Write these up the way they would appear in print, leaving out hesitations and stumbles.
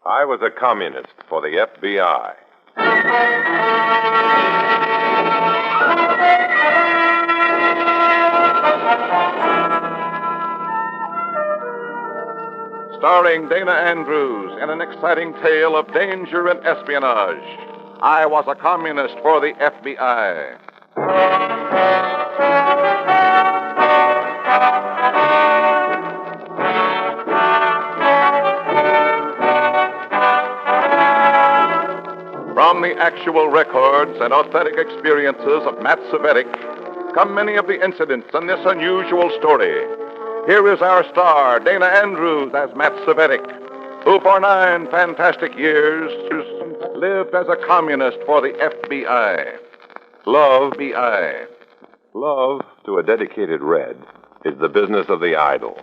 I was a communist for the FBI. Starring Dana Andrews in an exciting tale of danger and espionage. I was a communist for the FBI. From the actual records and authentic experiences of Matt Cvetic come many of the incidents in this unusual story. Here is our star, Dana Andrews, as Matt Cvetic, who for 9 fantastic years lived as a communist for the FBI. Love, FBI. Love, to a dedicated Red, is the business of the idle.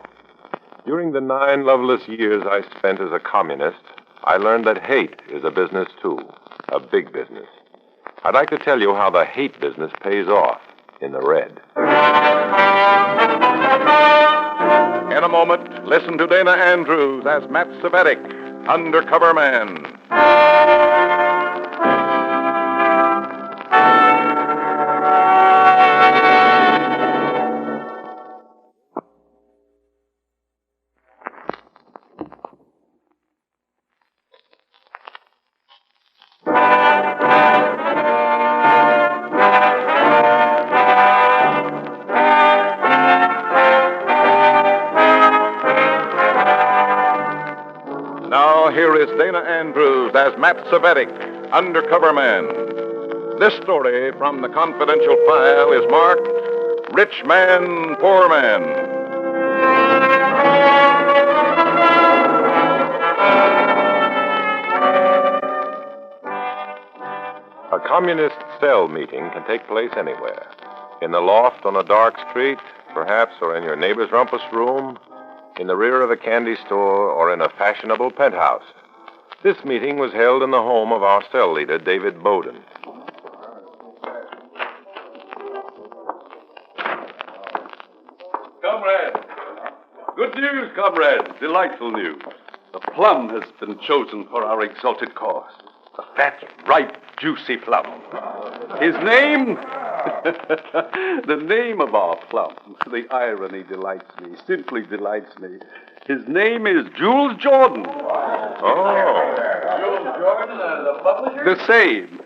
During the 9 loveless years I spent as a communist, I learned that hate is a business, too. A big business. I'd like to tell you how the hate business pays off in the Red. In a moment, listen to Dana Andrews as Matt Cvetic, undercover man. Here is Dana Andrews as Matt Cvetic, undercover man. This story from the confidential file is marked Rich Man, Poor Man. A communist cell meeting can take place anywhere. In the loft on a dark street, perhaps, or in your neighbor's rumpus room, in the rear of a candy store, or in a fashionable penthouse. This meeting was held in the home of our cell leader, David Bowden. Comrades! Good news, comrades! Delightful news. The plum has been chosen for our exalted cause. A fat, ripe, juicy plum. His name? The name of our plum. The irony delights me, simply delights me. His name is Jules Jordan. Oh. Jules Jordan, the publisher? The same.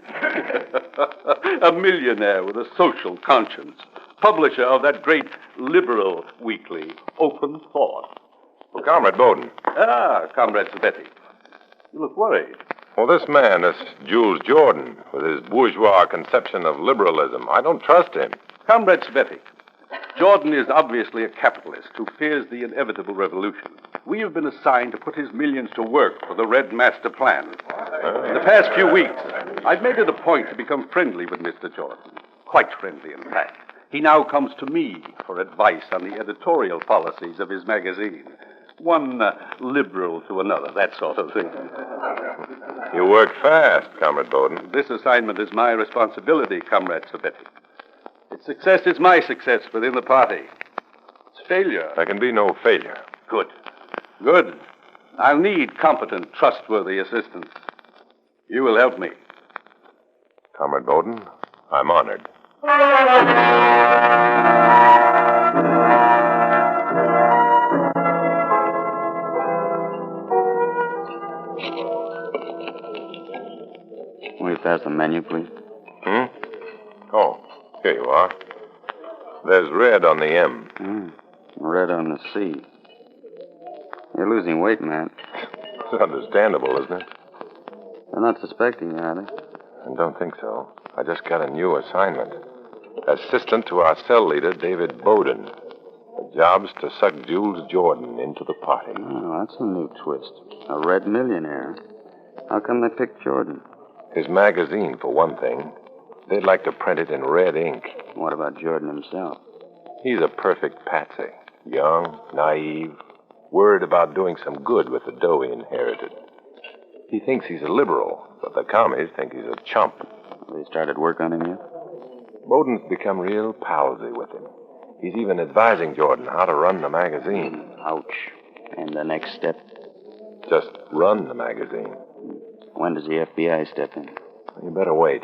A millionaire with a social conscience. Publisher of that great liberal weekly, Open Thought. Well, Comrade Bowden. Comrade Cvetic. You look worried. Well, this man, this Jules Jordan, with his bourgeois conception of liberalism, I don't trust him. Comrade Cvetic, Jordan is obviously a capitalist who fears the inevitable revolution. We have been assigned to put his millions to work for the Red Master Plan. In the past few weeks, I've made it a point to become friendly with Mr. Jordan. Quite friendly, in fact. He now comes to me for advice on the editorial policies of his magazine. One liberal to another, that sort of thing. You work fast, Comrade Bowden. This assignment is my responsibility, Comrade Cvetic. Its success is my success within the party. Its failure... There can be no failure. Good. Good. I'll need competent, trustworthy assistance. You will help me. Comrade Bowden, I'm honored. Will you pass the menu, please? Oh, here you are. There's red on the M. Red on the C. You're losing weight, man. It's understandable, isn't it? They're not suspecting you, are they? I don't think so. I just got a new assignment. Assistant to our cell leader, David Bowden. The job's to suck Jules Jordan into the party. Oh, that's a new twist. A red millionaire. How come they picked Jordan? His magazine, for one thing. They'd like to print it in red ink. What about Jordan himself? He's a perfect patsy. Young, naive, worried about doing some good with the dough he inherited. He thinks he's a liberal, but the commies think he's a chump. They started work on him yet? Bowden's become real palsy with him. He's even advising Jordan how to run the magazine. Ouch. And the next step? just run the magazine. When does the FBI step in? You better wait.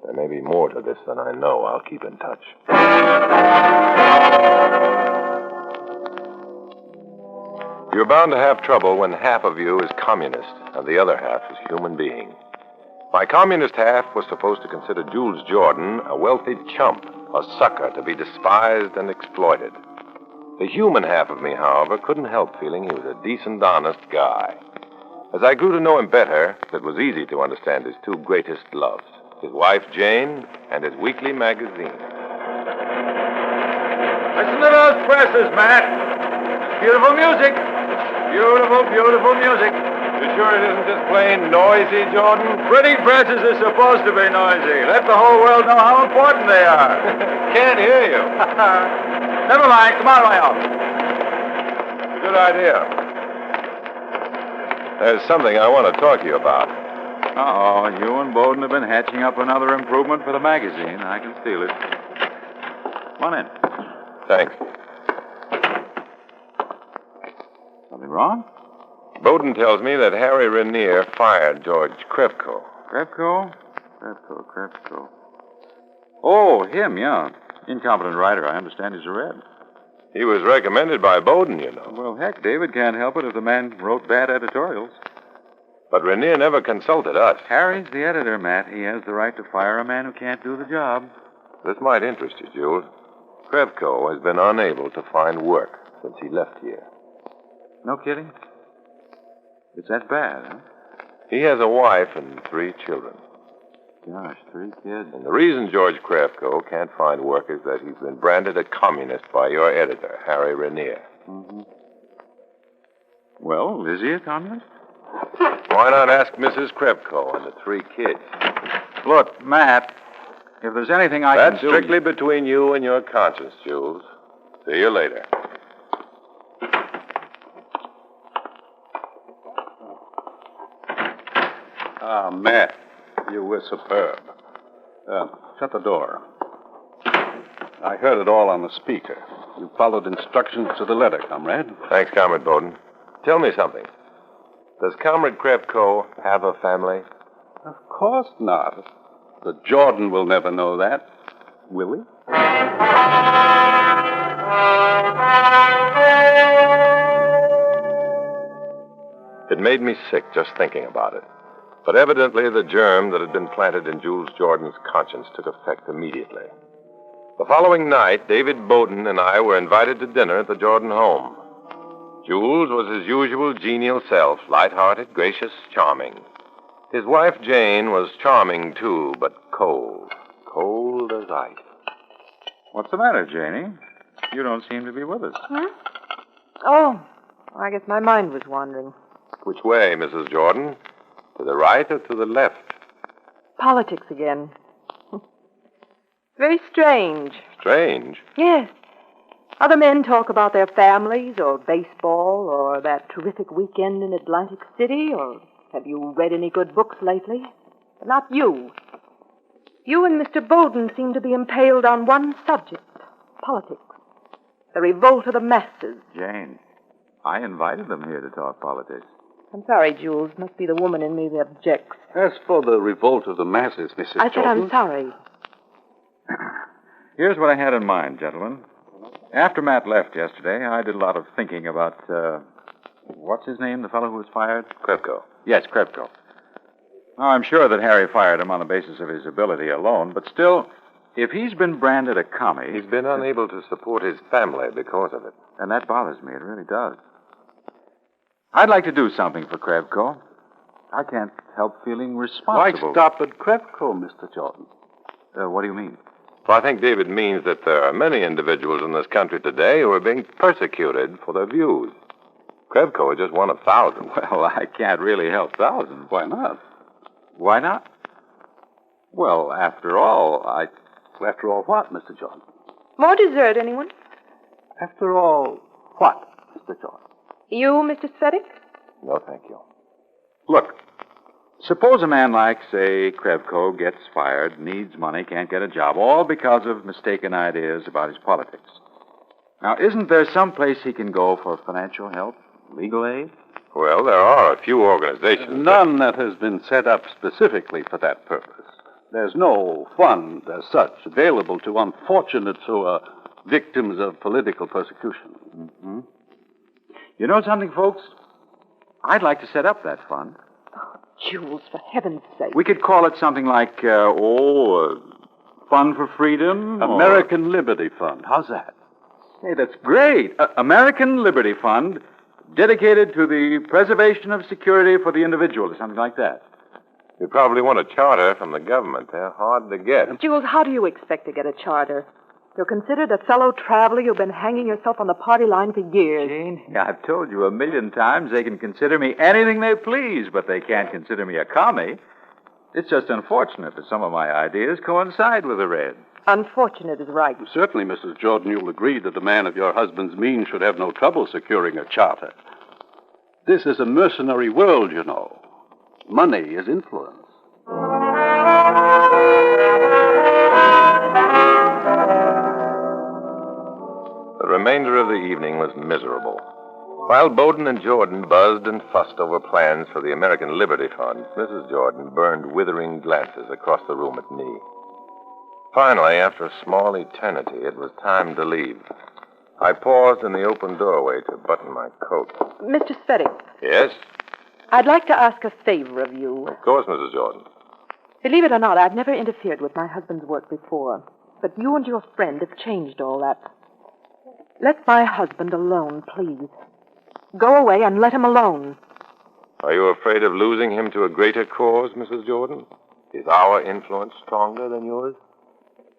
There may be more to this than I know. I'll keep in touch. You're bound to have trouble when half of you is communist and the other half is human being. My communist half was supposed to consider Jules Jordan a wealthy chump, a sucker to be despised and exploited. The human half of me, however, couldn't help feeling he was a decent, honest guy. As I grew to know him better, it was easy to understand his two greatest loves, his wife Jane and his weekly magazine. Listen to those presses, Matt. Beautiful music. Beautiful, beautiful music. You sure it isn't just plain noisy, Jordan? Printing presses are supposed to be noisy. Let the whole world know how important they are. Can't hear you. Never mind. Come out of my office. It's a good idea. There's something I want to talk to you about. Uh-oh. You and Bowden have been hatching up another improvement for the magazine. I can feel it. Come on in. Thanks. Something wrong? Bowden tells me that Harry Rainier fired George Krevko. Krevko? Oh, him, yeah. Incompetent writer. I understand he's a Red. He was recommended by Bowden, you know. Well, heck, David can't help it if the man wrote bad editorials. But Rainier never consulted us. Harry's the editor, Matt. He has the right to fire a man who can't do the job. This might interest you, Jules. Krevko has been unable to find work since he left here. No kidding? It's that bad, huh? He has a wife and 3 children. Gosh, 3 kids. And the reason George Krevko can't find work is that he's been branded a communist by your editor, Harry Rainier. Mm-hmm. Well, is he a communist? Why not ask Mrs. Krevko and the 3 kids? Look, Matt, if there's anything I can That's do... strictly between you and your conscience, Jules. See you later. Ah, Matt, you were superb. Shut the door. I heard it all on the speaker. You followed instructions to the letter, comrade. Thanks, Comrade Bowden. Tell me something. Does Comrade Krevko have a family? Of course not. The Jordan will never know that, will he? It made me sick just thinking about it. But evidently the germ that had been planted in Jules Jordan's conscience took effect immediately. The following night, David Bowden and I were invited to dinner at the Jordan home. Jules was his usual genial self, light-hearted, gracious, charming. His wife, Jane, was charming, too, but cold. Cold as ice. What's the matter, Janie? You don't seem to be with us. Huh? Oh, I guess my mind was wandering. Which way, Mrs. Jordan? To the right or to the left? Politics again. Very strange. Strange. Yes. Other men talk about their families or baseball or that terrific weekend in Atlantic City or have you read any good books lately? But not you. You and Mr. Bowden seem to be impaled on one subject, politics. The revolt of the masses. Jane, I invited them here to talk politics. I'm sorry, Jules. Must be the woman in me that objects. As for the revolt of the masses, Mrs. I said Jordan... I'm sorry. Here's what I had in mind, gentlemen. After Matt left yesterday, I did a lot of thinking about, what's his name, the fellow who was fired? Krevko. Yes, Krevko. Now, I'm sure that Harry fired him on the basis of his ability alone, but still, if he's been branded a commie... He's been unable to support his family because of it. And that bothers me. It really does. I'd like to do something for Krevko. I can't help feeling Why responsible. stop at Krevko, Mr. Jordan? What do you mean? Well, I think David means that there are many individuals in this country today who are being persecuted for their views. Krevko is just one of thousands. Well, I can't really help thousands. Why not? Why not? Well, after all, After all, what, Mr. Jordan? More dessert, anyone? After all, what, Mr. Jordan? You, Mr. Cvetic? No, thank you. look, suppose a man like, say, Krevko gets fired, needs money, can't get a job, all because of mistaken ideas about his politics. Now, isn't there some place he can go for financial help, legal aid? Well, there are a few organizations. None that has been set up specifically for that purpose. There's no fund as such available to unfortunates who are victims of political persecution. Mm-hmm. You know something, folks? I'd like to set up that fund. Jules, for heaven's sake. We could call it something like, Fund for Freedom? American Liberty Fund. How's that? Hey, that's great. American Liberty Fund, dedicated to the preservation of security for the individual, or something like that. You probably want a charter from the government. They're hard to get. Jules, how do you expect to get a charter? You're considered a fellow traveler. You've been hanging yourself on the party line for years. Jane, I've told you 1,000,000 times they can consider me anything they please, but they can't consider me a commie. It's just unfortunate that some of my ideas coincide with the Reds. Unfortunate is right. Certainly, Mrs. Jordan, you'll agree that a man of your husband's means should have no trouble securing a charter. This is a mercenary world, you know. Money is influence. The remainder of the evening was miserable. While Bowden and Jordan buzzed and fussed over plans for the American Liberty Fund, Mrs. Jordan burned withering glances across the room at me. Finally, after a small eternity, it was time to leave. I paused in the open doorway to button my coat. Mr. Cvetic, Yes? I'd like to ask a favor of you. Of course, Mrs. Jordan. Believe it or not, I've never interfered with my husband's work before. But you and your friend have changed all that. Let my husband alone, please. Go away and let him alone. Are you afraid of losing him to a greater cause, Mrs. Jordan? Is our influence stronger than yours?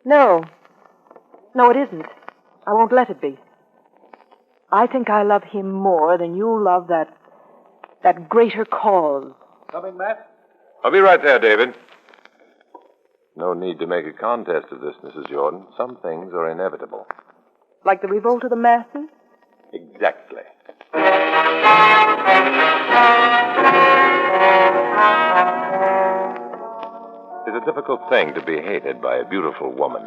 No. No, it isn't. I won't let it be. I think I love him more than you love that greater cause. Coming, Matt? I'll be right there, David. No need to make a contest of this, Mrs. Jordan. Some things are inevitable. Like the revolt of the masses? Exactly. It's a difficult thing to be hated by a beautiful woman.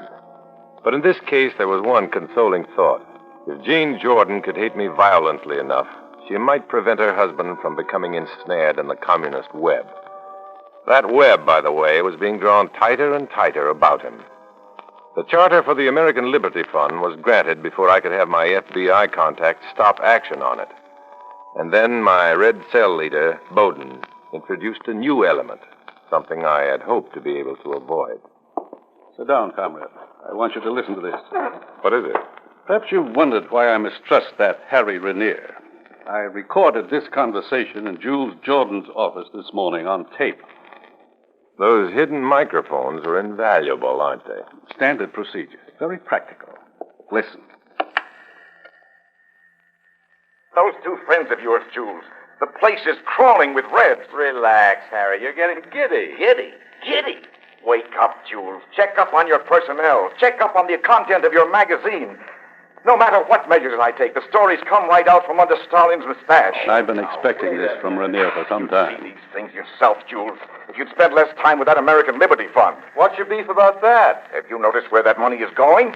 But in this case, there was one consoling thought. If Jane Jordan could hate me violently enough, she might prevent her husband from becoming ensnared in the communist web. That web, by the way, was being drawn tighter and tighter about him. The charter for the American Liberty Fund was granted before I could have my FBI contact stop action on it. And then my red cell leader, Bowden, introduced a new element, something I had hoped to be able to avoid. Sit down, comrade. I want you to listen to this. What is it? Perhaps you've wondered why I mistrust that Harry Rainier. I recorded this conversation in Jules Jordan's office this morning on tape. Those hidden microphones are invaluable, aren't they? Standard procedure. Very practical. Listen. Those two friends of yours, Jules. The place is crawling with Reds. Relax, Harry. You're getting giddy. Giddy. Wake up, Jules. Check up on your personnel. Check up on the content of your magazine. No matter what measures I take, the stories come right out from under Stalin's mustache. I've been expecting this from Rainier for some See time. these things yourself, Jules. If you'd spent less time with that American Liberty Fund. What's your beef about that? Have you noticed where that money is going?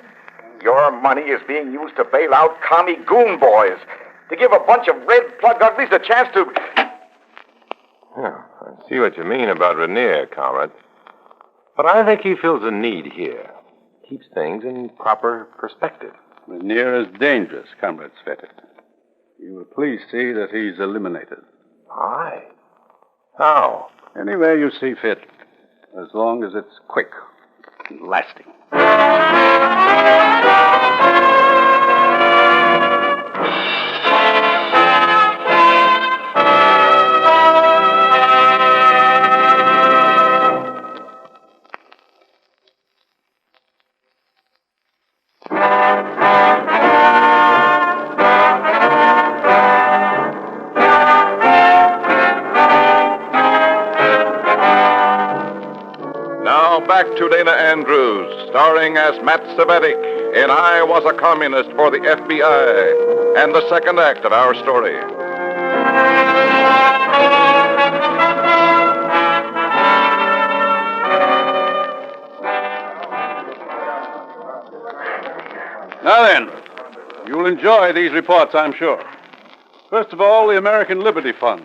Your money is being used to bail out commie goon boys. To give a bunch of red plug uglies a chance to... Yeah, I see what you mean about Rainier, comrade. But I think he feels a need here. Keeps things in proper perspective. Rainier is dangerous, Comrade Cvetic. You will please see that he's eliminated. Aye. How? Any way you see fit, as long as it's quick and lasting. Back to Dana Andrews, starring as Matt Cvetic in I Was a Communist for the FBI, and the second act of our story. Now then, you'll enjoy these reports, I'm sure. First of all, the American Liberty Fund.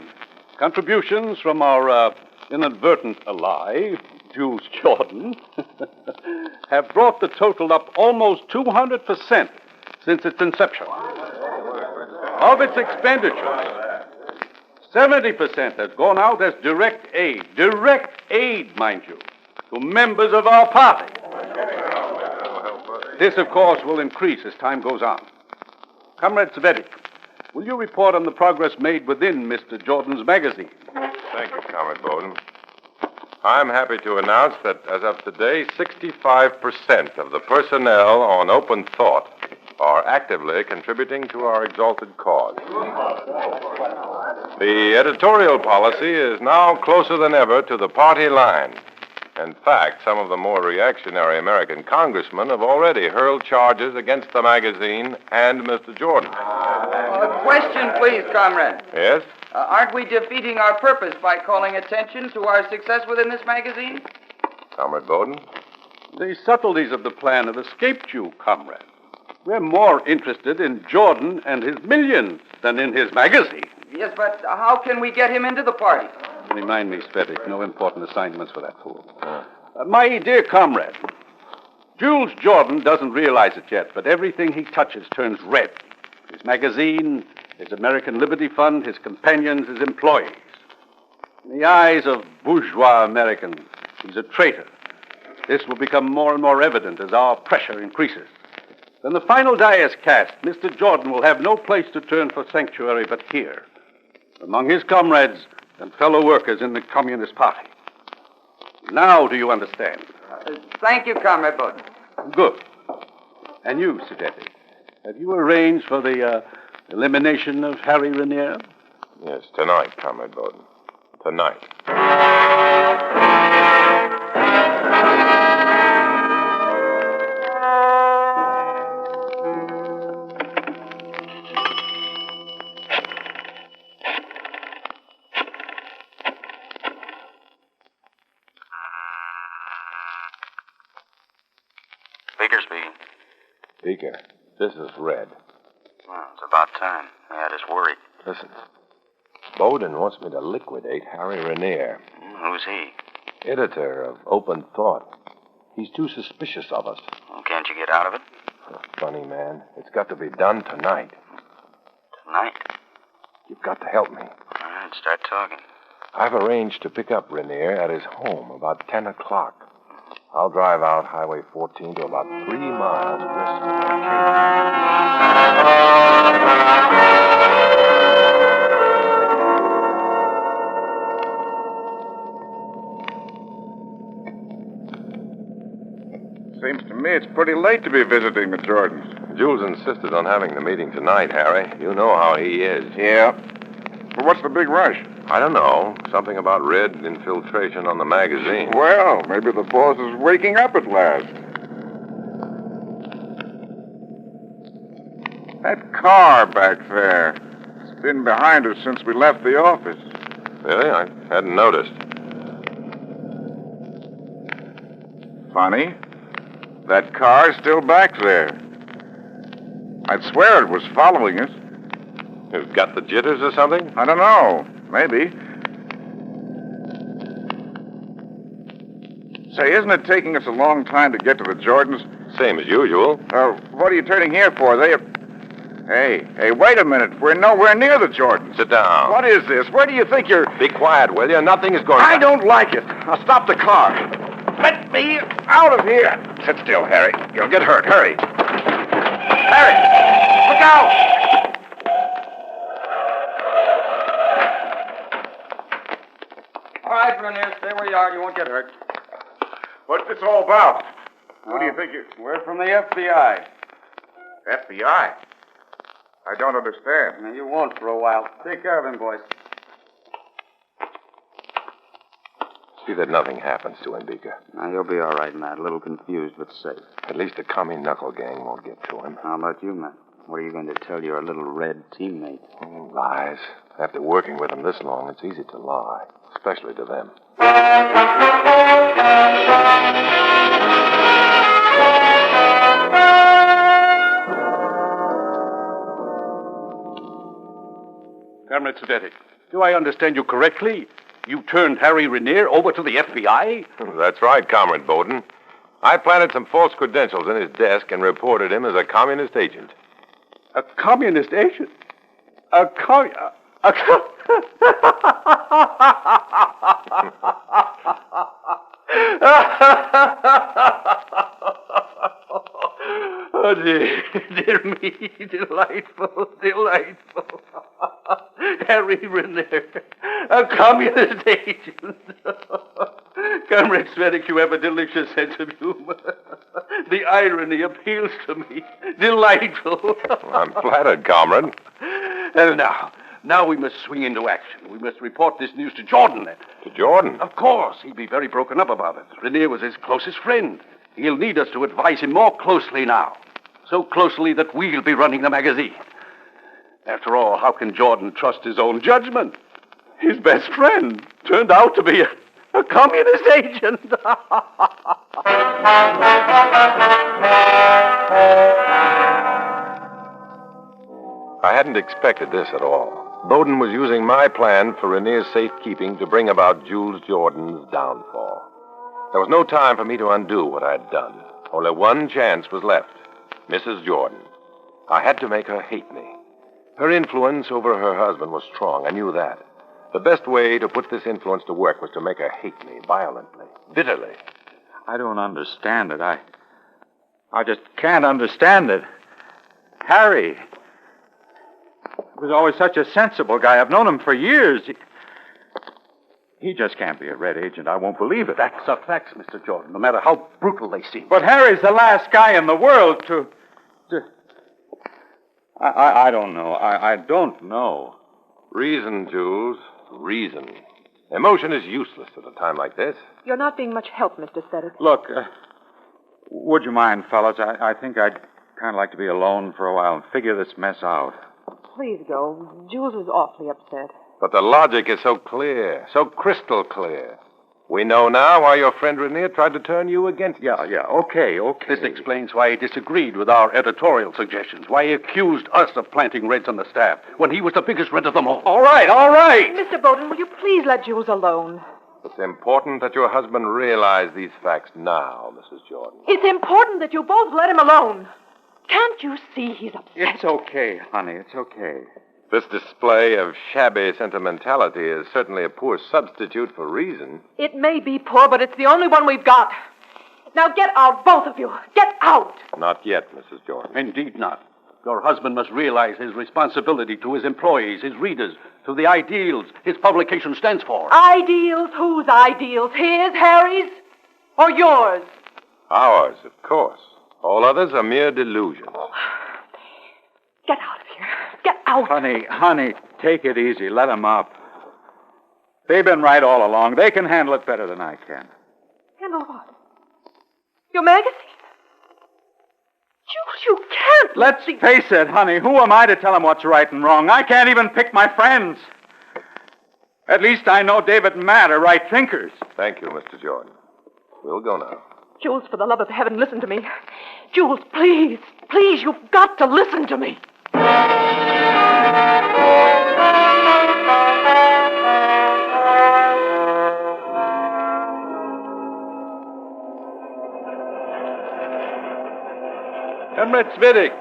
Contributions from our inadvertent ally, Jules Jordan, have brought the total up almost 200% since its inception. Of its expenditures, 70% has gone out as direct aid, mind you, to members of our party. This, of course, will increase as time goes on. Comrade Cvetic, will you report on the progress made within Mr. Jordan's magazine? Thank you, Comrade Bowden. I'm happy to announce that as of today, 65% of the personnel on Open Thought are actively contributing to our exalted cause. The editorial policy is now closer than ever to the party line. In fact, some of the more reactionary American congressmen have already hurled charges against the magazine and Mr. Jordan. A question, please, comrade. Yes? Aren't we defeating our purpose by calling attention to our success within this magazine? Comrade Bowden? The subtleties of the plan have escaped you, comrade. We're more interested in Jordan and his millions than in his magazine. Yes, but how can we get him into the party? Remind me, Cvetic, no important assignments for that fool. My dear comrade, Jules Jordan doesn't realize it yet, but everything he touches turns red. His magazine, his American Liberty Fund, his companions, his employees. In the eyes of bourgeois Americans, he's a traitor. This will become more and more evident as our pressure increases. When the final die is cast, Mr. Jordan will have no place to turn for sanctuary but here, among his comrades and fellow workers in the Communist Party. Now do you understand? Thank you, Comrade Bowden. Good. And you, Cvetic, have you arranged for the elimination of Harry Renier? Yes, tonight, Comrade Bowden. Tonight. Speaker speaking. Beaker, this is Red. Well, it's about time. I had us worried. Listen. Bowden wants me to liquidate Harry Renier. Who's he? Editor of Open Thought. He's too suspicious of us. Well, can't you get out of it? Funny, man. It's got to be done tonight. Tonight? You've got to help me. All right, start talking. I've arranged to pick up Renier at his home about 10 o'clock. I'll drive out Highway 14 to about 3 miles west of Seems to me it's pretty late to be visiting the Jordans. Jules insisted on having the meeting tonight, Harry. You know how he is. Yeah. But what's the big rush? I don't know. Something about red infiltration on the magazine. Well, maybe the boss is waking up at last. That car back there. It's been behind us since we left the office. Really? I hadn't noticed. Funny. That car's still back there. I'd swear it was following us. You've got the jitters or something? I don't know. Maybe. Say, isn't it taking us a long time to get to the Jordans? Same as usual. What are you turning here for? Hey, wait a minute. We're nowhere near the Jordans. Sit down. What is this? Where do you think you're... Be quiet, will you? Nothing is going I on. don't like it. Now stop the car. Let me out of here. Sit still, Harry. You'll get hurt. Hurry. Harry, look out! All right, Renier, stay where you are. You won't get hurt. What's this all about? What do you think you... We're from the FBI. FBI? I don't understand. Now, you won't for a while. Take care of him, boys. See that nothing happens to him, Beaker. Now, you'll be all right, Matt. A little confused, but safe. At least the commie knuckle gang won't get to him. How about you, Matt? What are you going to tell your little red teammate? Lies. After working with them this long, it's easy to lie, especially to them. Comrade Cvetic, do I understand you correctly? You turned Harry Renier over to the FBI? That's right, Comrade Bowden. I planted some false credentials in his desk and reported him as a communist agent. A communist agent? Oh, dear me, delightful. Harry Renier, a communist agent. Comrade Cvetic, you have a delicious sense of humor. The irony appeals to me. Delightful. I'm flattered, comrade. And now we must swing into action. We must report this news to Jordan. To Jordan? Of course. He'd be very broken up about it. Renier was his closest friend. He'll need us to advise him more closely now. So closely that we'll be running the magazine. After all, how can Jordan trust his own judgment? His best friend turned out to be a communist agent. I hadn't expected this at all. Bowden was using my plan for Renier's safekeeping to bring about Jules Jordan's downfall. There was no time for me to undo what I had done. Only one chance was left. Mrs. Jordan. I had to make her hate me. Her influence over her husband was strong. I knew that. The best way to put this influence to work was to make her hate me violently, bitterly. I don't understand it. I just can't understand it. Harry was always such a sensible guy. I've known him for years. He just can't be a red agent. I won't believe it. Facts are facts, Mr. Jordan, no matter how brutal they seem. But Harry's the last guy in the world to... I don't know. I don't know. Reason, Jules. Reason. Emotion is useless at a time like this. You're not being much help, Mr. Cvetic. Look, would you mind, fellas? I think I'd kind of like to be alone for a while and figure this mess out. Please go. Jules is awfully upset. But the logic is so clear, so crystal clear. We know now why your friend Renier tried to turn you against us. Yeah, okay. This explains why he disagreed with our editorial suggestions, why he accused us of planting Reds on the staff, when he was the biggest Red of them all. All right. Mr. Bowden, will you please let Jules alone? It's important that your husband realize these facts now, Mrs. Jordan. It's important that you both let him alone. Can't you see he's upset? It's okay, honey. It's okay. This display of shabby sentimentality is certainly a poor substitute for reason. It may be poor, but it's the only one we've got. Now get out, both of you. Get out. Not yet, Mrs. Jordan. Indeed not. Your husband must realize his responsibility to his employees, his readers, to the ideals his publication stands for. Ideals? Whose ideals? His, Harry's, or yours? Ours, of course. All others are mere delusions. Get out of here. Get out. Honey, take it easy. Let them up. They've been right all along. They can handle it better than I can. Handle what? Your magazine? Jules, you can't. Let's face it, honey. Who am I to tell them what's right and wrong? I can't even pick my friends. At least I know David and Matt are right thinkers. Thank you, Mr. Jordan. We'll go now. Jules, for the love of heaven, listen to me. Jules, please, you've got to listen to me. Comrade Cvetic,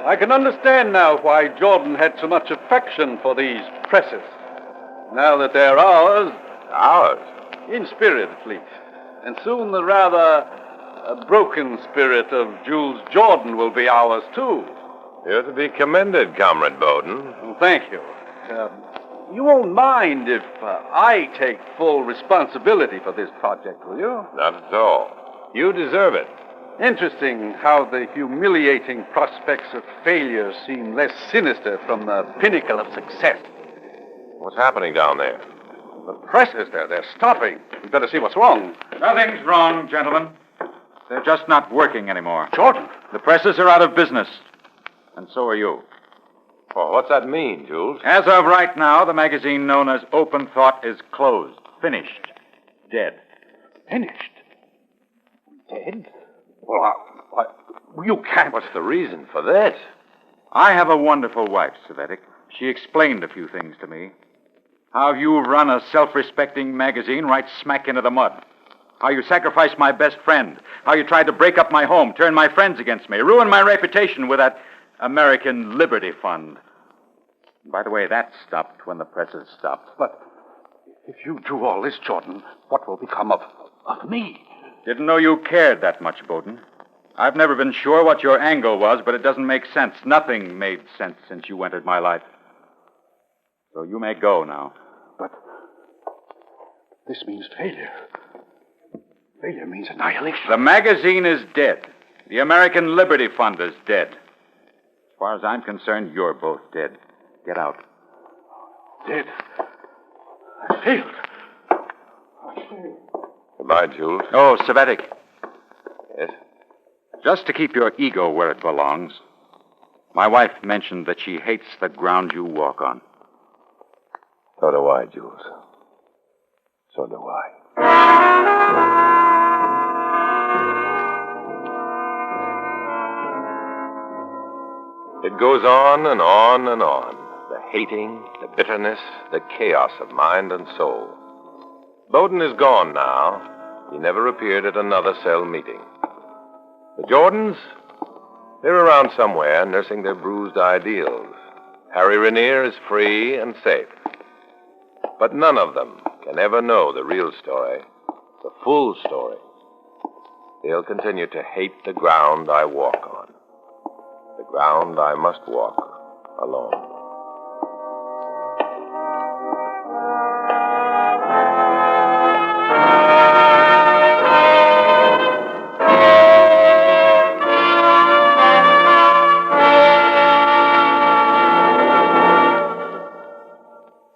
I can understand now why Jordan had so much affection for these presses. Now that they're ours... Ours? In spirit, at least. And soon the rather broken spirit of Jules Jordan will be ours, too. You're to be commended, Comrade Bowden. Well, thank you. You won't mind if I take full responsibility for this project, will you? Not at all. You deserve it. Interesting how the humiliating prospects of failure seem less sinister from the pinnacle of success. What's happening down there? The presses there, they're stopping. We'd better see what's wrong. Nothing's wrong, gentlemen. They're just not working anymore. Jordan! The presses are out of business. And so are you. Oh, what's that mean, Jules? As of right now, the magazine known as Open Thought is closed. Finished. Dead. Finished? Dead? Well, you can't. What's the reason for this? I have a wonderful wife, Cvetic. She explained a few things to me. How you run a self-respecting magazine right smack into the mud. How you sacrificed my best friend. How you tried to break up my home, turn my friends against me, ruin my reputation with that American Liberty Fund. By the way, that stopped when the presses stopped. But if you do all this, Jordan, what will become of me? Didn't know you cared that much, Bowden. I've never been sure what your angle was, but it doesn't make sense. Nothing made sense since you entered my life. So you may go now. But this means failure. Failure means annihilation. The magazine is dead. The American Liberty Fund is dead. As far as I'm concerned, you're both dead. Get out. Dead? I failed. Goodbye, Jules. Oh, Cvetic. Yes? Just to keep your ego where it belongs, my wife mentioned that she hates the ground you walk on. So do I, Jules. So do I. It goes on and on and on. The hating, the bitterness, the chaos of mind and soul. Bowden is gone now. He never appeared at another cell meeting. The Jordans? They're around somewhere, nursing their bruised ideals. Harry Rainier is free and safe. But none of them can ever know the real story, the full story. They'll continue to hate the ground I walk on, the ground I must walk alone.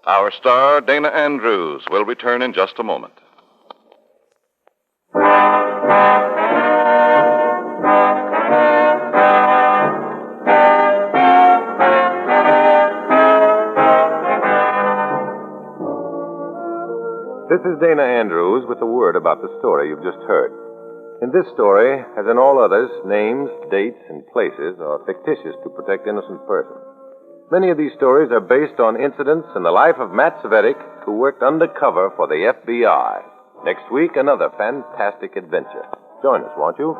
Our star, Dana Andrews, will return in just a moment. This is Dana Andrews with a word about the story you've just heard. In this story, as in all others, names, dates, and places are fictitious to protect innocent persons. Many of these stories are based on incidents in the life of Matt Cvetic, who worked undercover for the FBI. Next week, another fantastic adventure. Join us, won't you?